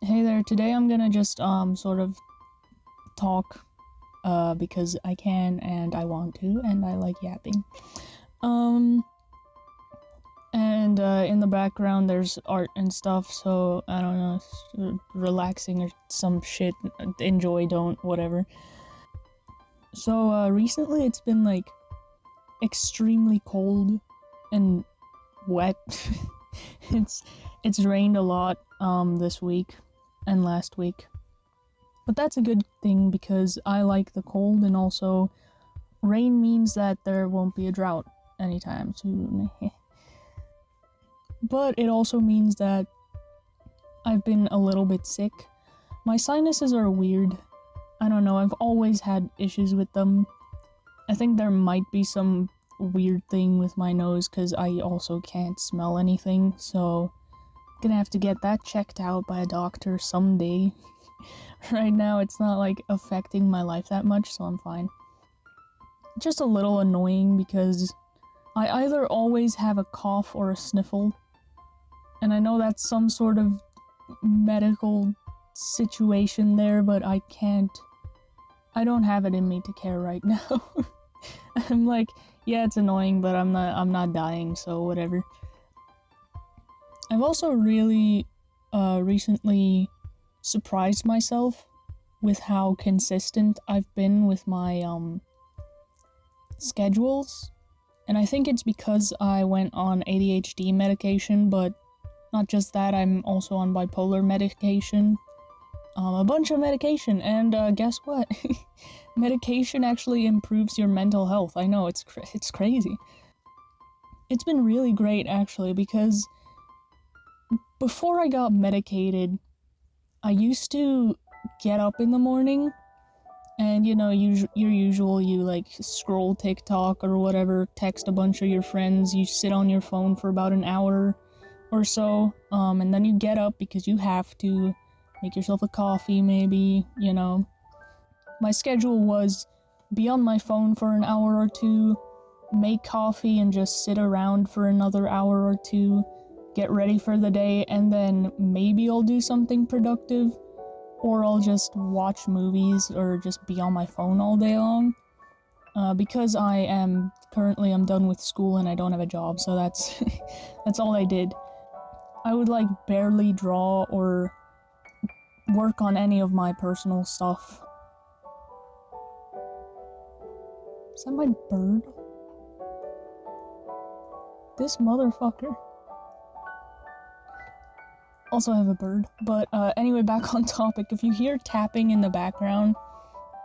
Hey there, today I'm gonna just sort of talk because I can and I want to and I like yapping. Um and in the background there's art and stuff, so I don't know, relaxing or some shit. Enjoy, don't, whatever. So recently it's been like extremely cold and wet. it's it's rained a lot this week and last week. But that's a good thing because I like the cold, and also rain means that there won't be a drought anytime soon. But it also means that I've been a little bit sick. My sinuses are weird. I don't know, I've always had issues with them. I think there might be some weird thing with my nose because I also can't smell anything, so I'm gonna have to get that checked out by a doctor someday. Right now it's not like affecting my life that much, so I'm fine. Just a little annoying because I either always have a cough or a sniffle, and I know that's some sort of medical situation there, but I don't have it in me to care right now. I'm like, yeah, it's annoying, but I'm not dying, so whatever. I've also really recently surprised myself with how consistent I've been with my schedules. And I think it's because I went on ADHD medication, but not just that, I'm also on bipolar medication. A bunch of medication, and guess what? Medication actually improves your mental health. I know, it's crazy. It's been really great, actually, because before I got medicated, I used to get up in the morning and, you know, your usual, you like scroll TikTok or whatever, text a bunch of your friends, you sit on your phone for about an hour or so, and then you get up because you have to make yourself a coffee, maybe, you know. My schedule was be on my phone for an hour or two, make coffee and just sit around for another hour or two, get ready for the day, and then maybe I'll do something productive, or I'll just watch movies or just be on my phone all day long. Because I'm done with school and I don't have a job, so that's that's all I did. I would like barely draw or work on any of my personal stuff. Is that my bird? This motherfucker. Also have a bird. But anyway, back on topic. If you hear tapping in the background,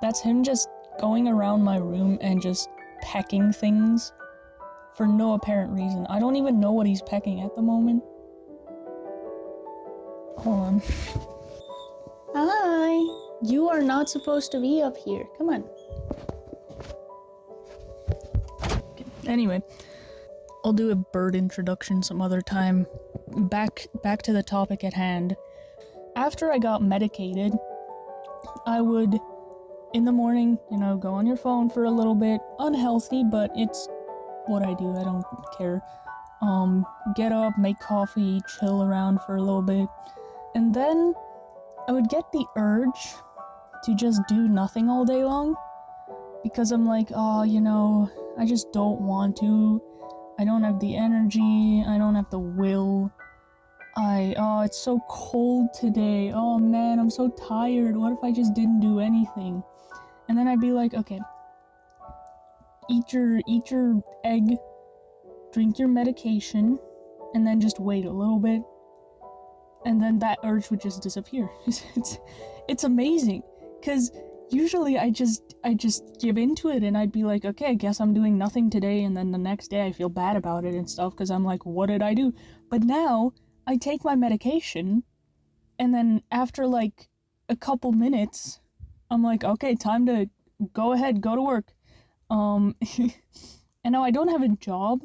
that's him just going around my room and just pecking things for no apparent reason. I don't even know what he's pecking at the moment. Hold on. Hi! You are not supposed to be up here. Come on. Anyway, I'll do a bird introduction some other time. Back to the topic at hand. After I got medicated, I would, in the morning, you know, go on your phone for a little bit. Unhealthy, but it's what I do. I don't care. Get up, make coffee, chill around for a little bit. And then I would get the urge to just do nothing all day long. Because I'm like, oh, you know, I just don't want to. I don't have the energy. I don't have the will. It's so cold today. Oh man, I'm so tired. What if I just didn't do anything? And then I'd be like, okay, eat your egg, drink your medication, and then just wait a little bit. And then that urge would just disappear. It's amazing, because usually I just give into it and I'd be like, okay, I guess I'm doing nothing today, and then the next day I feel bad about it and stuff because I'm like, what did I do? But now I take my medication, and then after like a couple minutes, I'm like, okay, time to go ahead, go to work. And now I don't have a job,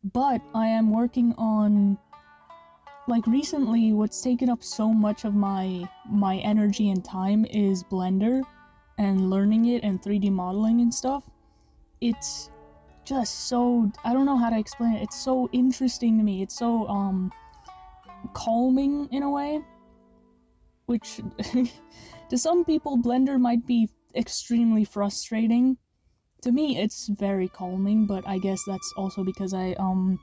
but I am working on, like, recently what's taken up so much of my energy and time is Blender and learning it and 3D modeling and stuff. It's just so, I don't know how to explain it. It's so interesting to me. It's so calming in a way. which to some people Blender might be extremely frustrating. To me it's very calming, but I guess that's also because I'm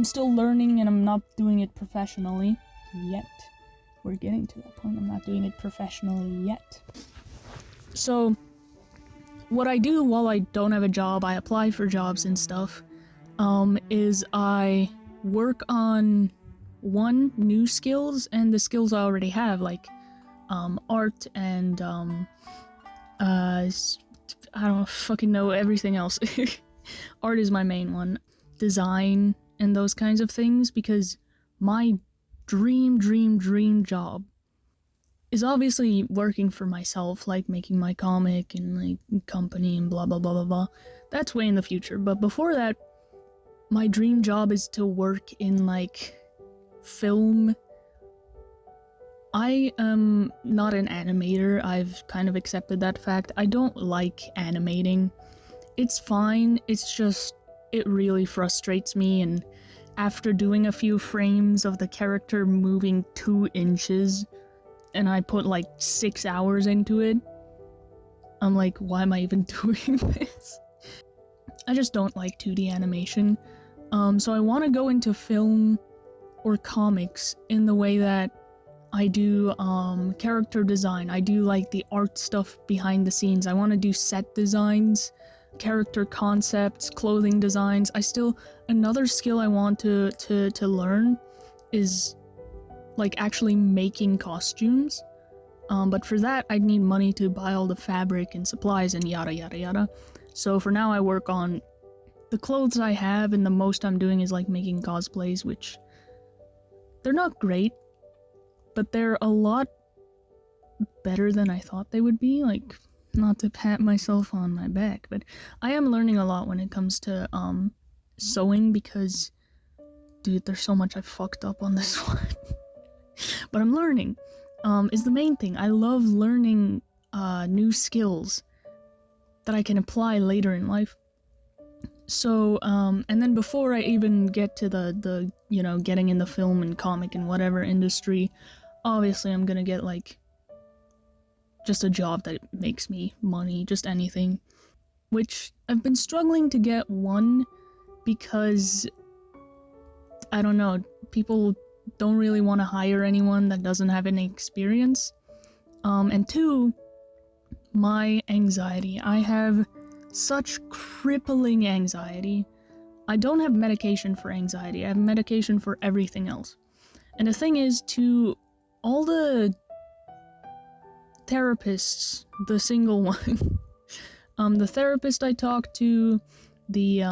still learning and I'm not doing it professionally yet. We're getting to that point. I'm not doing it professionally yet. So what I do while I don't have a job, I apply for jobs and stuff, is I work on new skills and the skills I already have, like art and I don't fucking know everything else. Art is my main one. Design and those kinds of things, because my dream job is obviously working for myself, like making my comic and like company and blah blah blah blah blah. That's way in the future, but before that, my dream job is to work in like film. I am not an animator. I've kind of accepted that fact. I don't like animating. It's fine, it's just, it really frustrates me, and after doing a few frames of the character moving 2 inches, and I put like 6 hours into it, I'm like, why am I even doing this? I just don't like 2D animation. So I want to go into film or comics in the way that I do character design. I do like the art stuff behind the scenes. I want to do set designs, character concepts, clothing designs. Another skill I want to learn is like actually making costumes. But for that I'd need money to buy all the fabric and supplies and yada yada yada. So for now I work on the clothes I have, and the most I'm doing is like making cosplays, which they're not great, but they're a lot better than I thought they would be. Like, not to pat myself on my back, but I am learning a lot when it comes to sewing, because dude, there's so much I fucked up on this one. But I'm learning, is the main thing. I love learning new skills that I can apply later in life. So, and then before I even get to the you know, getting in the film and comic and whatever industry, obviously I'm gonna get like just a job that makes me money, just anything. Which I've been struggling to get one, because I don't know, people don't really want to hire anyone that doesn't have any experience. And 2, my anxiety. I have such crippling anxiety. I don't have medication for anxiety. I have medication for everything else. And the thing is, to all the therapists, the single one, the therapist I talked to, the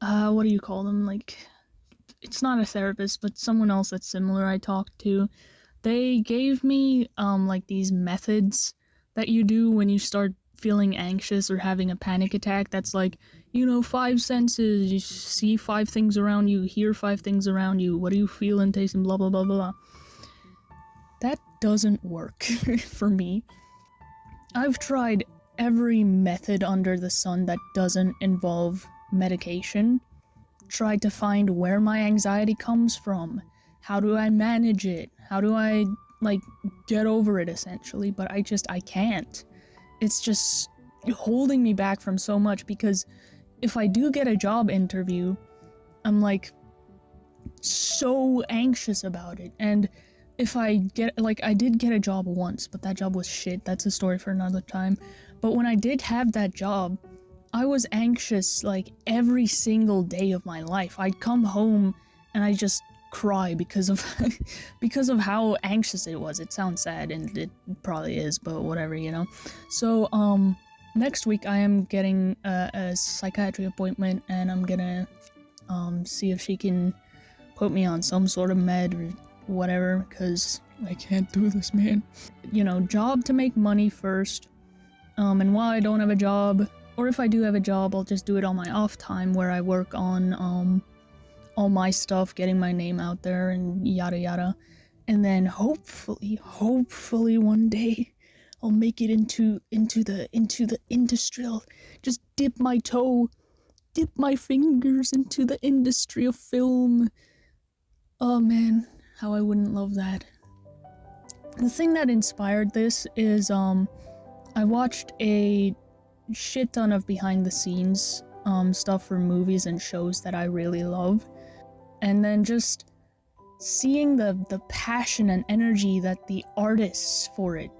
what do you call them? Like, it's not a therapist, but someone else that's similar I talked to. They gave me like these methods that you do when you start feeling anxious or having a panic attack. That's like, you know, 5 senses. You see 5 things around you, hear 5 things around you. What do you feel and taste and blah blah blah blah. That doesn't work for me. I've tried every method under the sun that doesn't involve medication. Tried to find where my anxiety comes from. How do I manage it? How do I, like, get over it, essentially? But I can't. It's just holding me back from so much, because if I do get a job interview, I'm, like, so anxious about it. And if I get, like, I did get a job once, but that job was shit. That's a story for another time. But when I did have that job, I was anxious, like, every single day of my life. I'd come home and I just cry because of because of how anxious it was. It sounds sad, and it probably is, but whatever, you know. So next week I am getting a psychiatry appointment, and I'm gonna see if she can put me on some sort of med or whatever, because I can't do this, man. You know, job to make money first, and while I don't have a job, or if I do have a job, I'll just do it on my off time, where I work on all my stuff, getting my name out there and yada yada. And then hopefully one day I'll make it into the industry. I'll just dip my fingers into the industry of film. Oh man, how I wouldn't love that. the thing that inspired this is I watched a shit ton of behind the scenes stuff for movies and shows that I really love, and then just seeing the passion and energy that the artists for it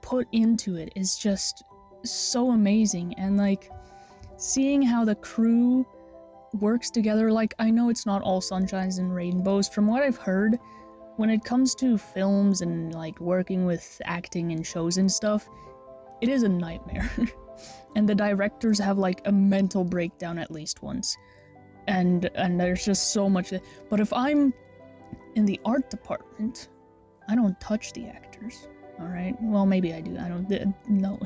put into it is just so amazing. And like seeing how the crew works together, like I know it's not all sunshines and rainbows. From what I've heard, when it comes to films and like working with acting and shows and stuff, it is a nightmare. And the directors have like a mental breakdown at least once. And there's just so much. But if I'm in the art department, I don't touch the actors. All right. Well, maybe I do. I don't know.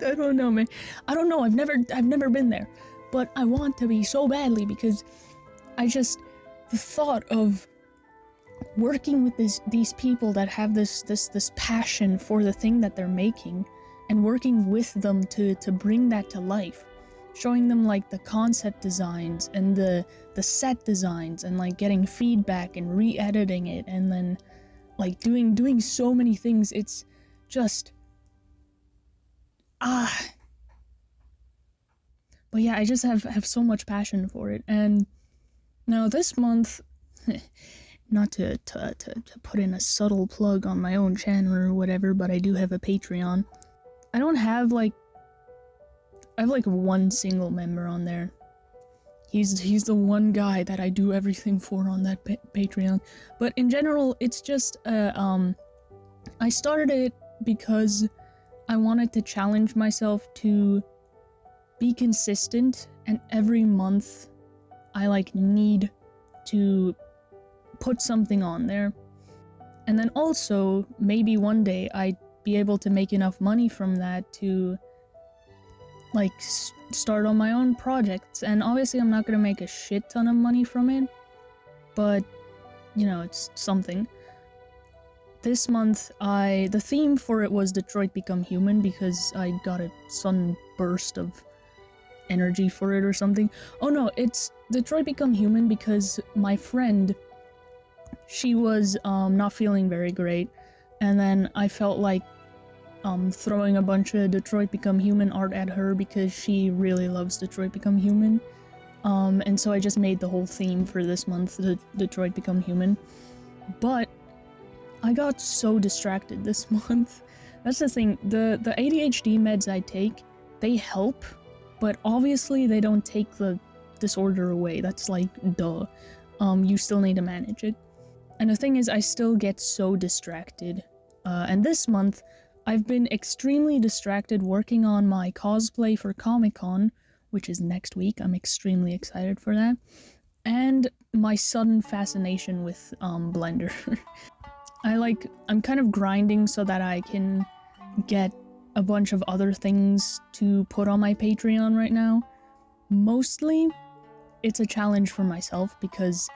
I don't know, man. I don't know. I've never been there, but I want to be so badly because the thought of working with these people that have this passion for the thing that they're making, and working with them to bring that to life, showing them like the concept designs and the set designs, and like getting feedback and re-editing it, and then like doing so many things. It's just but yeah, I just have so much passion for it. And now this month, not to put in a subtle plug on my own channel or whatever, but I do have a Patreon. I don't have like, I have like one single member on there. He's the one guy that I do everything for on that Patreon. But in general, it's just I started it because I wanted to challenge myself to be consistent, and every month I like need to put something on there. And then also maybe one day I'd be able to make enough money from that to like start on my own projects. And obviously I'm not gonna make a shit ton of money from it, but you know, it's something. This month the theme for it was Detroit Become Human, because I got a sudden burst of energy for it or something. Oh no, it's Detroit Become Human because my friend, she was not feeling very great, and then I felt like throwing a bunch of Detroit Become Human art at her because she really loves Detroit Become Human. And so I just made the whole theme for this month, the Detroit Become Human. But I got so distracted this month. That's the thing, the ADHD meds I take, they help, but obviously they don't take the disorder away. That's like, duh. You still need to manage it. And the thing is, I still get so distracted. And this month, I've been extremely distracted working on my cosplay for Comic-Con, which is next week. I'm extremely excited for that. And my sudden fascination with Blender. I'm kind of grinding so that I can get a bunch of other things to put on my Patreon right now. Mostly, it's a challenge for myself because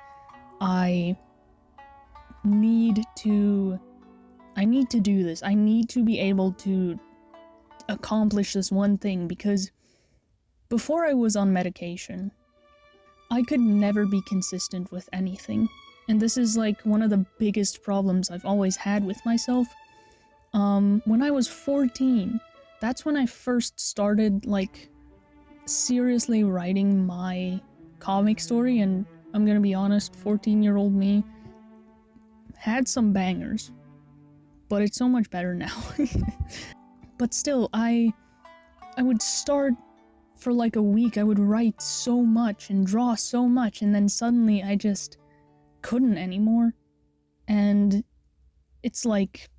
I need to do this. I need to be able to accomplish this one thing, because before I was on medication, I could never be consistent with anything. And this is like one of the biggest problems I've always had with myself. When I was 14, that's when I first started like seriously writing my comic story, and I'm gonna be honest, 14-year-old me had some bangers, but it's so much better now. But still, I would start for like a week, I would write so much and draw so much, and then suddenly I just couldn't anymore. And it's like,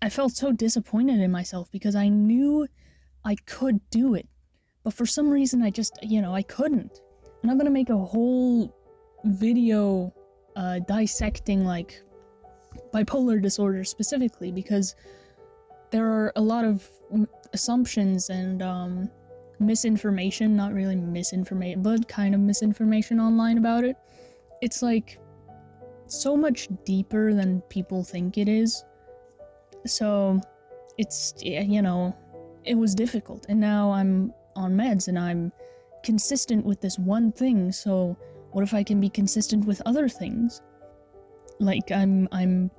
I felt so disappointed in myself because I knew I could do it, but for some reason I just, I couldn't. And I'm gonna make a whole video dissecting like bipolar disorder specifically, because there are a lot of assumptions and misinformation, not really misinformation, but kind of misinformation online about it. It's like so much deeper than people think it is. So it's, it was difficult, and now I'm on meds and I'm consistent with this one thing, so what if I can be consistent with other things? Like I'm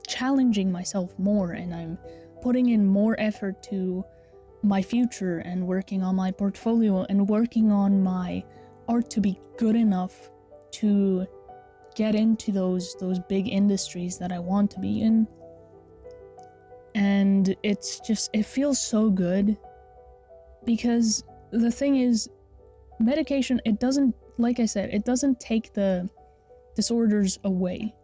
challenging myself more, and I'm putting in more effort to my future and working on my portfolio and working on my art to be good enough to get into those big industries that I want to be in. And it's just, it feels so good, because the thing is, medication, it doesn't, like I said, it doesn't take the disorders away.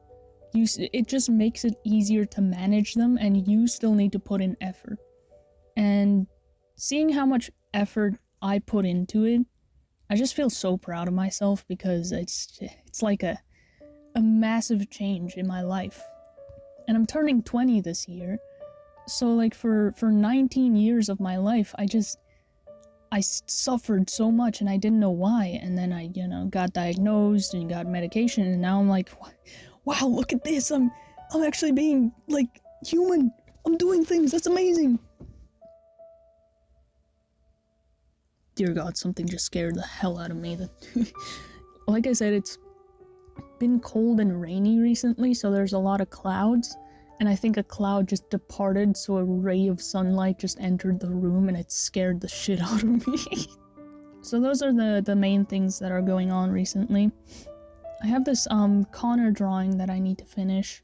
It just makes it easier to manage them, and you still need to put in effort. And seeing how much effort I put into it, I just feel so proud of myself, because it's like a massive change in my life. And I'm turning 20 this year, so like for 19 years of my life, I suffered so much and I didn't know why, and then I, got diagnosed and got medication, and now I'm like, wow, look at this, I'm actually being, like, human, I'm doing things, that's amazing. Dear God, something just scared the hell out of me. Like I said, it's been cold and rainy recently, so there's a lot of clouds, and I think a cloud just departed, so a ray of sunlight just entered the room, and it scared the shit out of me. So those are the main things that are going on recently. I have this Connor drawing that I need to finish.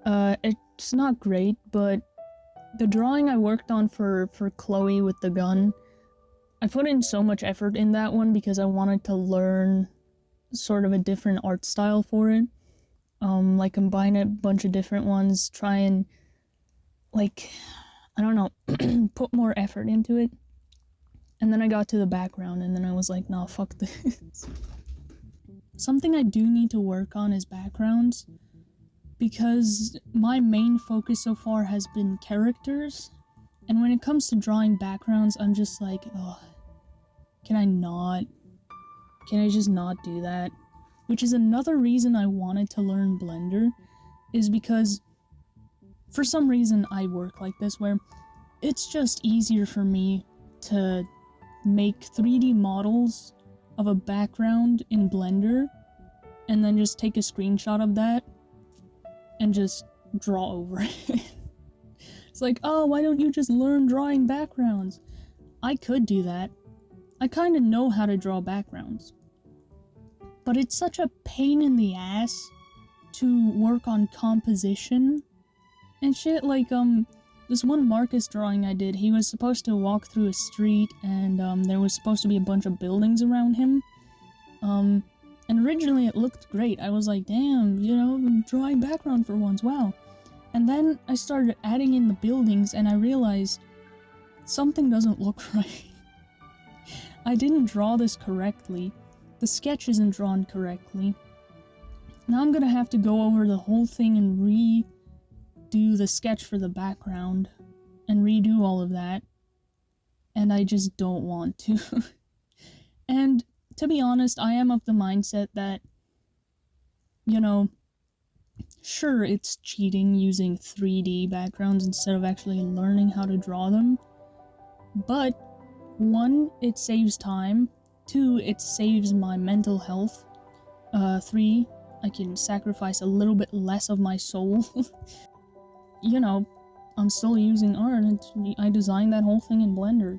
It's not great, but the drawing I worked on for Chloe with the gun, I put in so much effort in that one because I wanted to learn sort of a different art style for it. Like combine a bunch of different ones, try and, like, I don't know, put more effort into it. And then I got to the background, and then I was like, nah, fuck this. Something I do need to work on is backgrounds, because my main focus so far has been characters, and when it comes to drawing backgrounds, I'm just like, ugh, can I just not do that? Which is another reason I wanted to learn Blender, is because for some reason I work like this, where it's just easier for me to make 3D models of a background in Blender, and then just take a screenshot of that and just draw over it. It's like, oh, why don't you just learn drawing backgrounds? I could do that. I kind of know how to draw backgrounds. But it's such a pain in the ass to work on composition and shit. Like, this one Marcus drawing I did, he was supposed to walk through a street, and there was supposed to be a bunch of buildings around him. And originally it looked great. I was like, damn, I'm drawing background for once, wow. And then I started adding in the buildings, and I realized something doesn't look right. I didn't draw this correctly. The sketch isn't drawn correctly. Now I'm gonna have to go over the whole thing and redo the sketch for the background and redo all of that. And I just don't want to. And to be honest, I am of the mindset that, sure, it's cheating using 3D backgrounds instead of actually learning how to draw them. But 1, it saves time. 2, it saves my mental health. 3, I can sacrifice a little bit less of my soul. I'm still using art, and I designed that whole thing in Blender.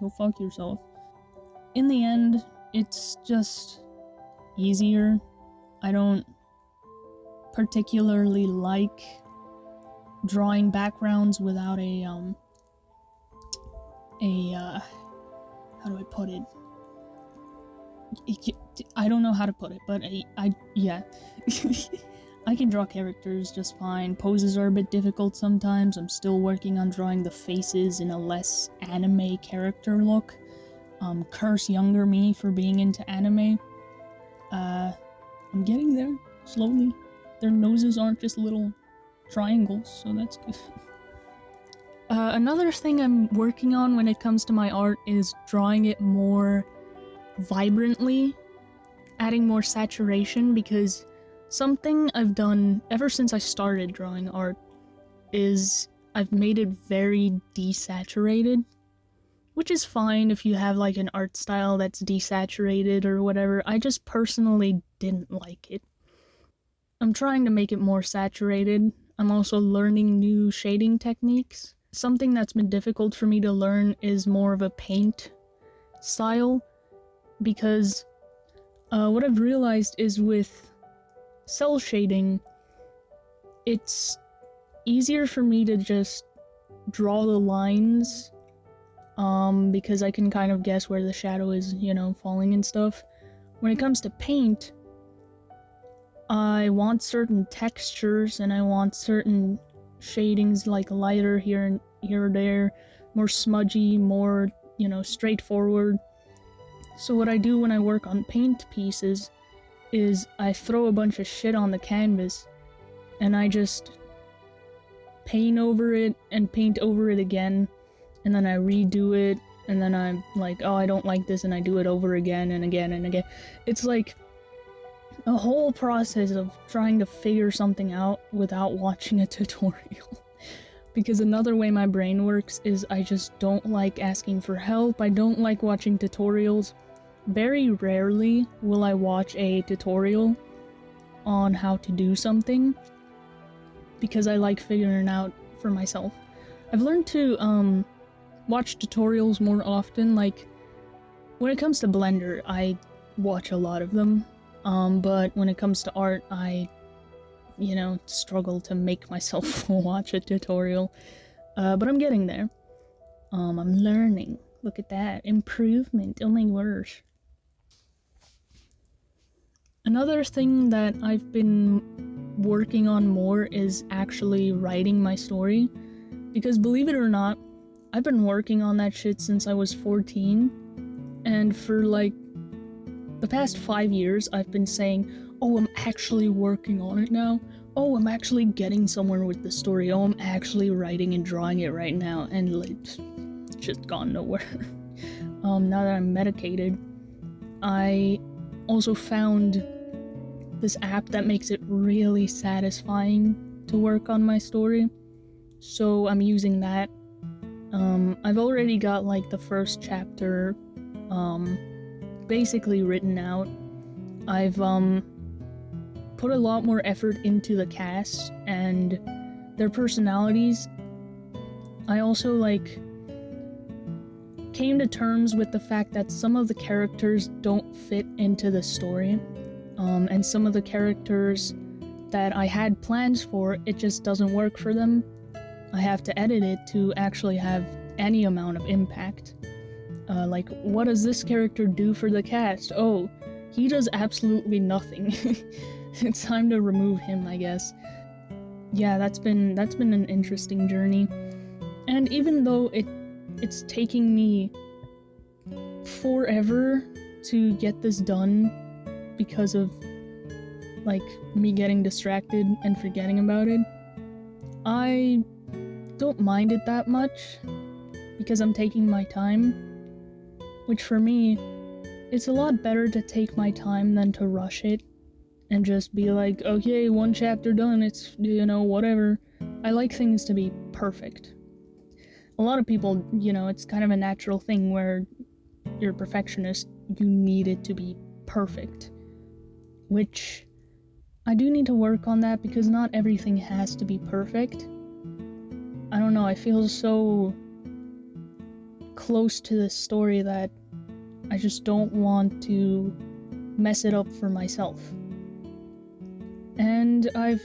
Go fuck yourself. In the end, it's just easier. I don't particularly like drawing backgrounds without how do I put it? I don't know how to put it, but yeah. I can draw characters just fine. Poses are a bit difficult sometimes. I'm still working on drawing the faces in a less anime character look. Curse younger me for being into anime. I'm getting there, slowly. Their noses aren't just little triangles, so that's good. Another thing I'm working on when it comes to my art is drawing it more vibrantly, adding more saturation, because something I've done ever since I started drawing art is I've made it very desaturated, which is fine if you have like an art style that's desaturated or whatever. I just personally didn't like it. I'm trying to make it more saturated. I'm also learning new shading techniques. Something that's been difficult for me to learn is more of a paint style, because what I've realized is with cell shading, it's easier for me to just draw the lines, because I can kind of guess where the shadow is, falling and stuff. When it comes to paint, I want certain textures and I want certain shadings, like lighter here or there, more smudgy, more, straightforward. So what I do when I work on paint pieces is I throw a bunch of shit on the canvas and I just paint over it and paint over it again, and then I redo it, and then I'm like, oh, I don't like this, and I do it over again and again and again. It's like a whole process of trying to figure something out without watching a tutorial. Because another way my brain works is I just don't like asking for help. I don't like watching tutorials. Very rarely will I watch a tutorial on how to do something, because I like figuring it out for myself. I've learned to watch tutorials more often. Like, when it comes to Blender, I watch a lot of them. But when it comes to art, I, struggle to make myself watch a tutorial. But I'm getting there. I'm learning. Look at that. Improvement. Oh my gosh. Another thing that I've been working on more is actually writing my story. Because believe it or not, I've been working on that shit since I was 14. And for like the past 5 years, I've been saying, oh, I'm actually working on it now. Oh, I'm actually getting somewhere with the story. Oh, I'm actually writing and drawing it right now. And like, it's just gone nowhere. Now that I'm medicated, I also found this app that makes it really satisfying to work on my story. So I'm using that. I've already got like the first chapter basically written out. I've put a lot more effort into the cast and their personalities. I also came to terms with the fact that some of the characters don't fit into the story, and some of the characters that I had plans for, it just doesn't work for them. I have to edit it to actually have any amount of impact. What does this character do for the cast? Oh, he does absolutely nothing. It's time to remove him, I guess. Yeah, that's been an interesting journey. And even though it's taking me forever to get this done because of me getting distracted and forgetting about it, I don't mind it that much because I'm taking my time, which for me, it's a lot better to take my time than to rush it and just be like, okay, 1 chapter done, it's, whatever. I like things to be perfect. A lot of people, it's kind of a natural thing where you're a perfectionist, you need it to be perfect. Which, I do need to work on that because not everything has to be perfect. I don't know, I feel so close to this story that I just don't want to mess it up for myself. And I've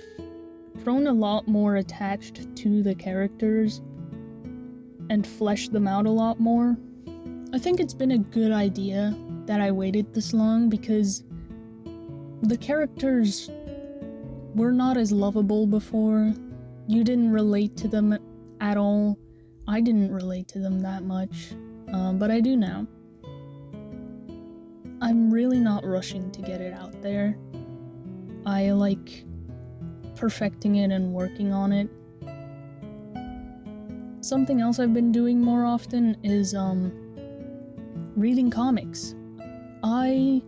grown a lot more attached to the characters and fleshed them out a lot more. I think it's been a good idea that I waited this long because the characters were not as lovable before. You didn't relate to them at all. I didn't relate to them that much, but I do now. I'm really not rushing to get it out there. I like perfecting it and working on it. Something else I've been doing more often is reading comics. I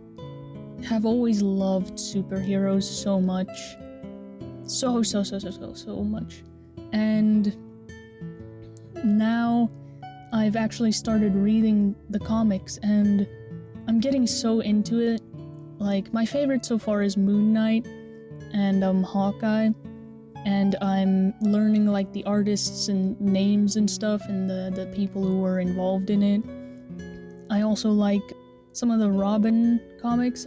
have always loved superheroes so much. So much. And now I've actually started reading the comics and I'm getting so into it. My favorite so far is Moon Knight and Hawkeye. and I'm learning like the artists and names and stuff and the people who were involved in it. I also like some of the Robin comics.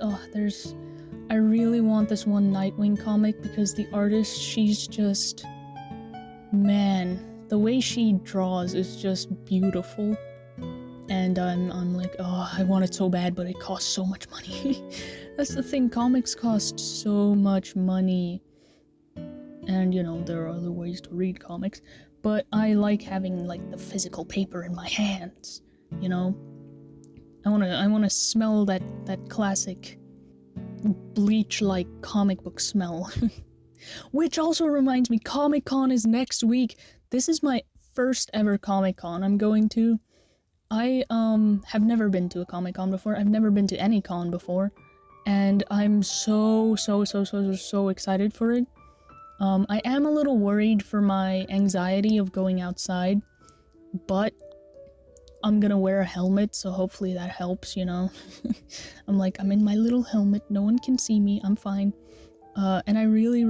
I really want this one Nightwing comic because the artist, she's just, man, the way she draws is just beautiful. And I'm like, oh, I want it so bad, but it costs so much money. That's the thing, comics cost so much money. And, there are other ways to read comics, but I like having, like, the physical paper in my hands, I wanna smell that classic Bleach-like comic book smell. Which also reminds me, Comic-Con is next week. This is my first ever Comic-Con I'm going to. I have never been to a Comic-Con before. I've never been to any con before, and I'm so excited for it. I am a little worried for my anxiety of going outside, but I'm gonna wear a helmet, so hopefully that helps, I'm in my little helmet, no one can see me, I'm fine. And I really,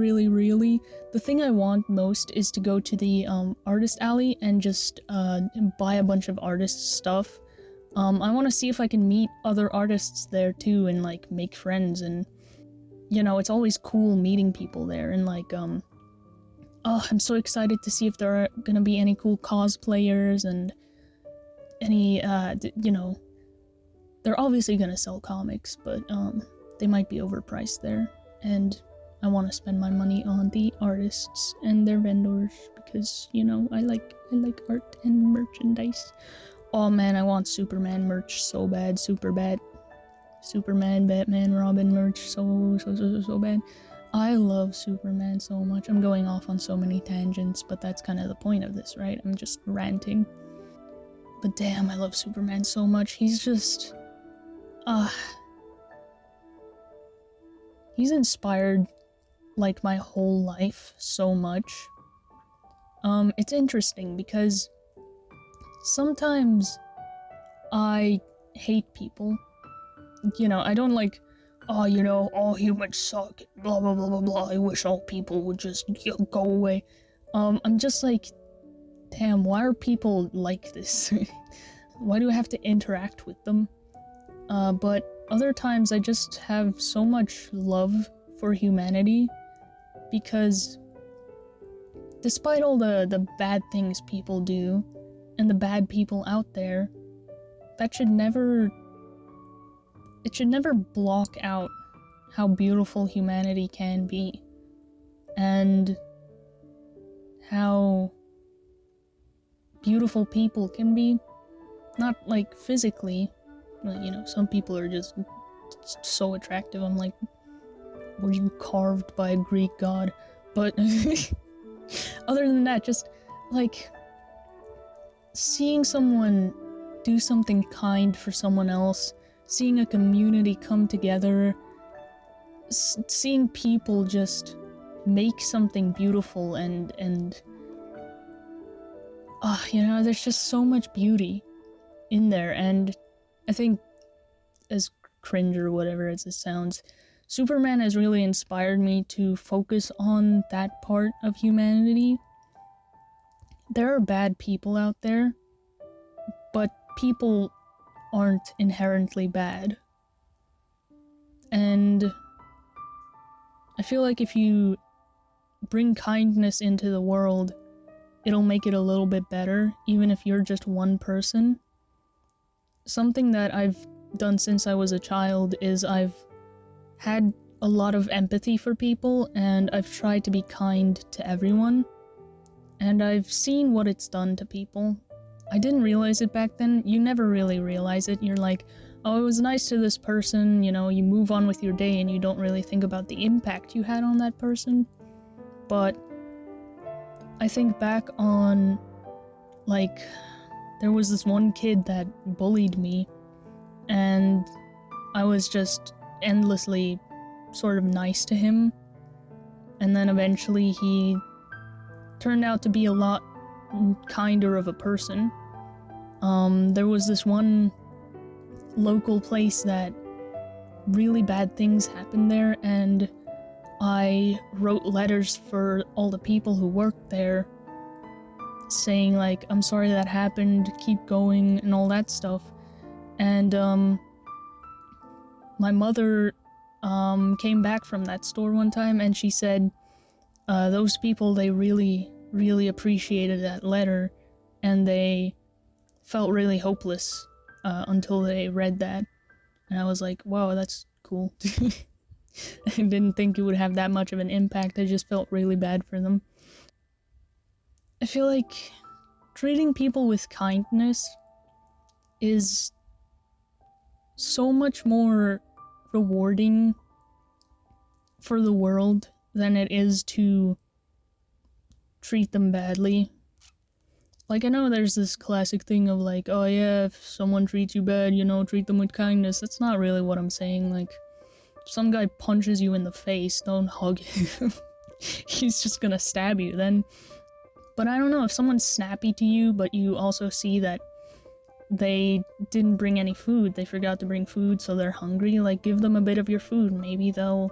the thing I want most is to go to the artist alley and just buy a bunch of artist stuff. I want to see if I can meet other artists there too and like make friends, and it's always cool meeting people there, and like I'm so excited to see if there are gonna be any cool cosplayers and any they're obviously gonna sell comics, but they might be overpriced there, and I want to spend my money on the artists and their vendors because, I like art and merchandise. Oh man, I want Superman merch so bad, super bad. Superman, Batman, Robin merch so bad. I love Superman so much. I'm going off on so many tangents, but that's kind of the point of this, right? I'm just ranting. But damn, I love Superman so much. He's just... he's inspired like my whole life so much. It's interesting because sometimes I hate people. I don't like, all humans suck, blah blah blah blah blah, I wish all people would just go away. I'm just like, damn, why are people like this? Why do I have to interact with them? But other times I just have so much love for humanity, because despite all the bad things people do, and the bad people out there, it should never block out how beautiful humanity can be, and how beautiful people can be. Not like physically, some people are just so attractive. I'm like, were you carved by a Greek god? But other than that, just like seeing someone do something kind for someone else, seeing a community come together, seeing people just make something beautiful, and there's just so much beauty in there. And I think, as cringe or whatever as it sounds, Superman has really inspired me to focus on that part of humanity. There are bad people out there, but people aren't inherently bad. And I feel like if you bring kindness into the world, it'll make it a little bit better, even if you're just one person. Something that I've done since I was a child is I've had a lot of empathy for people, and I've tried to be kind to everyone. And I've seen what it's done to people. I didn't realize it back then. You never really realize it. You're like, oh, it was nice to this person, you move on with your day and you don't really think about the impact you had on that person. But I think back on, like, there was this one kid that bullied me, and I was just endlessly sort of nice to him, and then eventually he turned out to be a lot kinder of a person. There was this one local place that really bad things happened there, and I wrote letters for all the people who worked there, saying like, I'm sorry that happened, keep going, and all that stuff. And my mother came back from that store one time, and she said those people, they really appreciated that letter, and they felt really hopeless until they read that. And I was like, wow, that's cool. I didn't think it would have that much of an impact. I just felt really bad for them. I feel like treating people with kindness is so much more rewarding for the world than it is to treat them badly. Like, I know there's this classic thing of like, oh yeah, if someone treats you bad, you know, treat them with kindness. That's not really what I'm saying. Like, if some guy punches you in the face, don't hug him. He's just gonna stab you then. But I don't know, if someone's snappy to you, but you also see that they didn't bring any food, they forgot to bring food, so they're hungry, like, give them a bit of your food. Maybe they'll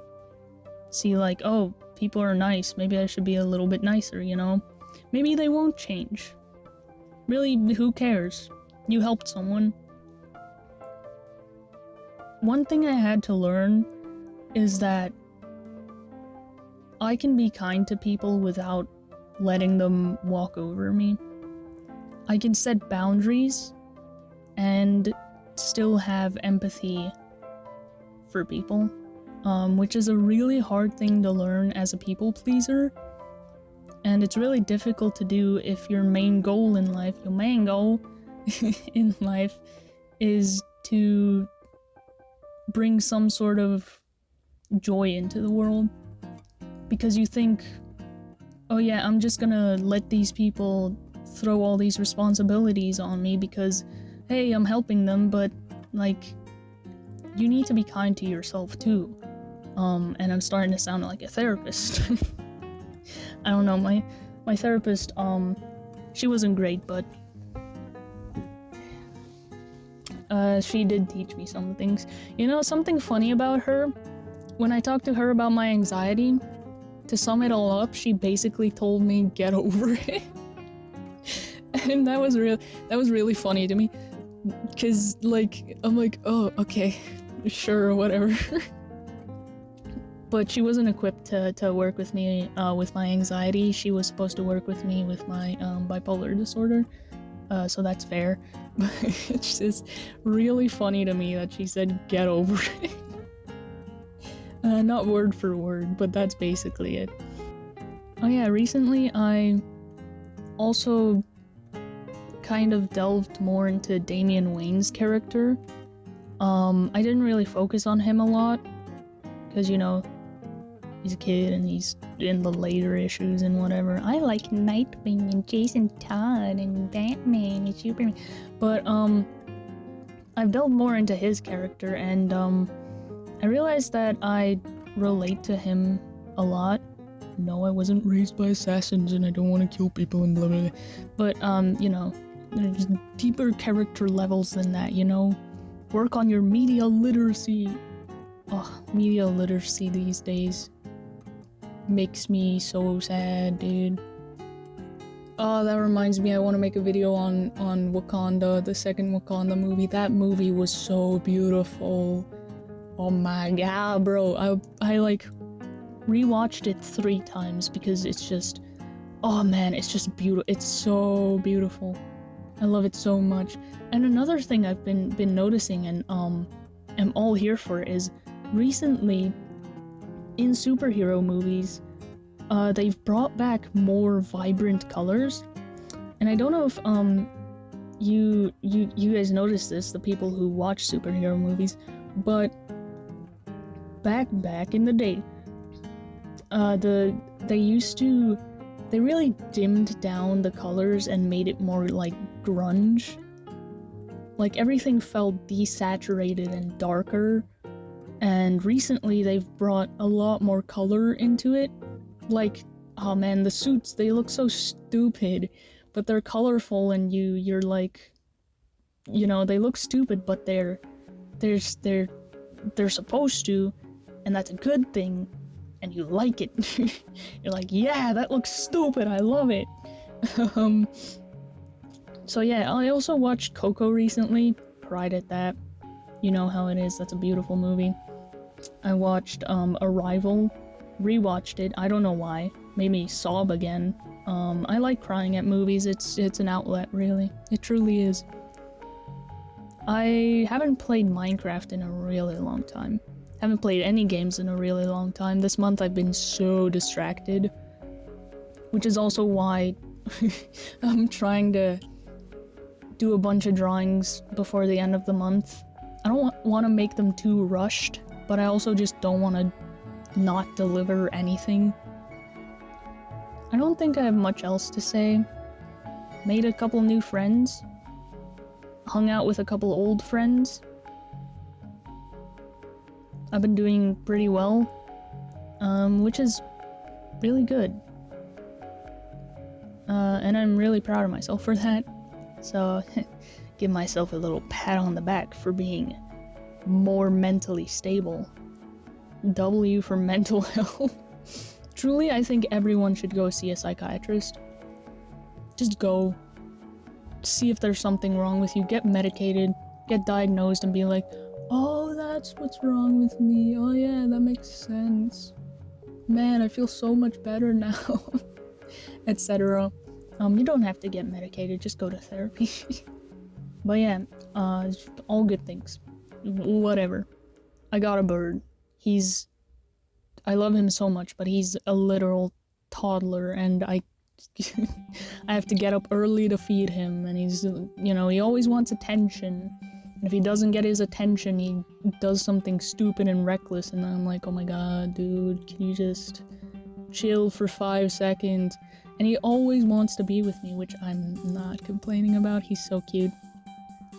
see like, oh, people are nice, maybe I should be a little bit nicer, you know? Maybe they won't change. Really, who cares? You helped someone. One thing I had to learn is that I can be kind to people without letting them walk over me. I can set boundaries and still have empathy for people, which is a really hard thing to learn as a people pleaser. And it's really difficult to do if your main goal in life, is to bring some sort of joy into the world. Because you think, oh yeah, I'm just gonna let these people throw all these responsibilities on me because, hey, I'm helping them, but, like, you need to be kind to yourself too. And I'm starting to sound like a therapist. I don't know, my therapist, she wasn't great, but she did teach me some things. You know, something funny about her, when I talked to her about my anxiety, to sum it all up, she basically told me, get over it. And that was really funny to me, cause, like, I'm like, oh, okay, sure, whatever. But she wasn't equipped to work with me with my anxiety. She was supposed to work with me with my bipolar disorder, so that's fair. But it's just really funny to me that she said, get over it. Not word for word, but that's basically it. Oh yeah, recently I also kind of delved more into Damian Wayne's character. I didn't really focus on him a lot, because, you know, he's a kid and he's in the later issues and whatever. I like Nightwing and Jason Todd and Batman and Superman. But, I've delved more into his character, and, I realized that I relate to him a lot. No, I wasn't raised by assassins and I don't want to kill people and blah blah blah. But, you know, there's deeper character levels than that, you know? Work on your media literacy. Oh, media literacy these days makes me so sad, dude. Oh, that reminds me, I want to make a video on Wakanda, the second Wakanda movie. That movie was so beautiful. Oh my god, bro. I like rewatched it 3 times because it's just, oh man, it's just beautiful. It's so beautiful. I love it so much. And another thing I've been noticing and am all here for is recently in superhero movies, they've brought back more vibrant colors. And I don't know if you guys notice this, the people who watch superhero movies, but back in the day, they really dimmed down the colors and made it more like grunge. Like, everything felt desaturated and darker, and recently they've brought a lot more color into it. Like, oh man, the suits, they look so stupid, but they're colorful, and you're like, you know, they look stupid, but they're supposed to, and that's a good thing. and you like it. You're like, yeah, that looks stupid, I love it. So yeah, I also watched Coco recently, cried at that. You know how it is, that's a beautiful movie. I watched Arrival, rewatched it, I don't know why, made me sob again. I like crying at movies, it's an outlet, really. It truly is. I haven't played Minecraft in a really long time. Haven't played any games in a really long time. This month I've been so distracted. Which is also why I'm trying to do a bunch of drawings before the end of the month. I don't want to make them too rushed, but I also just don't want to not deliver anything. I don't think I have much else to say. Made a couple new friends. Hung out with a couple old friends. I've been doing pretty well, which is really good. And I'm really proud of myself for that. So, give myself a little pat on the back for being more mentally stable. W for mental health. Truly, I think everyone should go see a psychiatrist. Just go. See if there's something wrong with you. Get medicated. Get diagnosed and be like, oh, that's what's wrong with me. Oh yeah, that makes sense. Man, I feel so much better now. Etc. You don't have to get medicated, just go to therapy. But yeah, all good things. Whatever. I got a bird. I love him so much, but he's a literal toddler, and I have to get up early to feed him, and he's, you know, he always wants attention. And if he doesn't get his attention, he does something stupid and reckless, and I'm like, oh my god, dude, can you just chill for 5 seconds? And he always wants to be with me, which I'm not complaining about. He's so cute.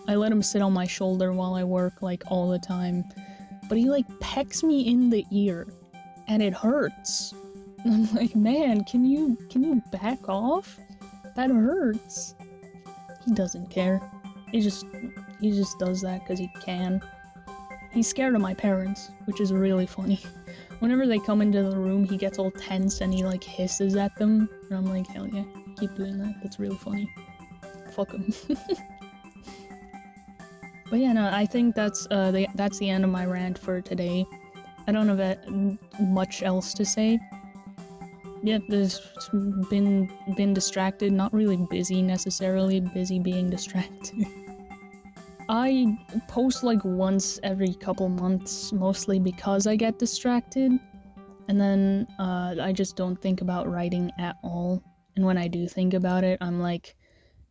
I let him sit on my shoulder while I work, like, all the time. But he, like, pecks me in the ear, and it hurts. And I'm like, man, can you back off? That hurts. He doesn't care. He just does that because he can. He's scared of my parents, which is really funny. Whenever they come into the room, he gets all tense and he, like, hisses at them. And I'm like, hell yeah, keep doing that. That's really funny. Fuck him. But yeah, no, I think that's the end of my rant for today. I don't have much else to say. Yeah, there's been distracted, not really busy necessarily, busy being distracted. I post like once every couple months, mostly because I get distracted, and then I just don't think about writing at all. And when I do think about it, I'm like,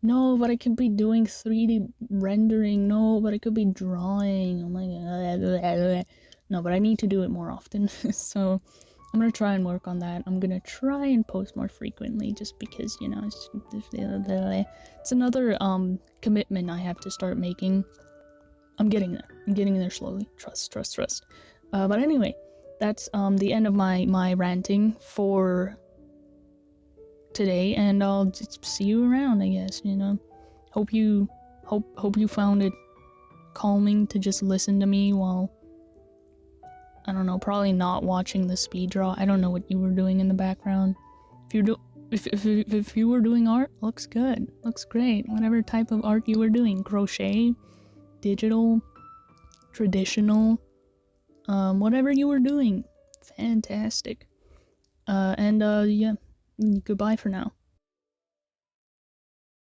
no, but I could be doing 3D rendering, no, but I could be drawing, I'm like, no, but I need to do it more often, so I'm gonna try and work on that. I'm gonna try and post more frequently, just because, you know, it's another commitment I have to start making. I'm getting there slowly. Trust. But anyway, that's the end of my ranting for today, and I'll just see you around, I guess, you know. Hope you found it calming to just listen to me while, I don't know, probably not watching the speed draw. I don't know what you were doing in the background. If you were doing art, looks good. Looks great. Whatever type of art you were doing. Crochet, digital, traditional, whatever you were doing. Fantastic. Yeah, goodbye for now.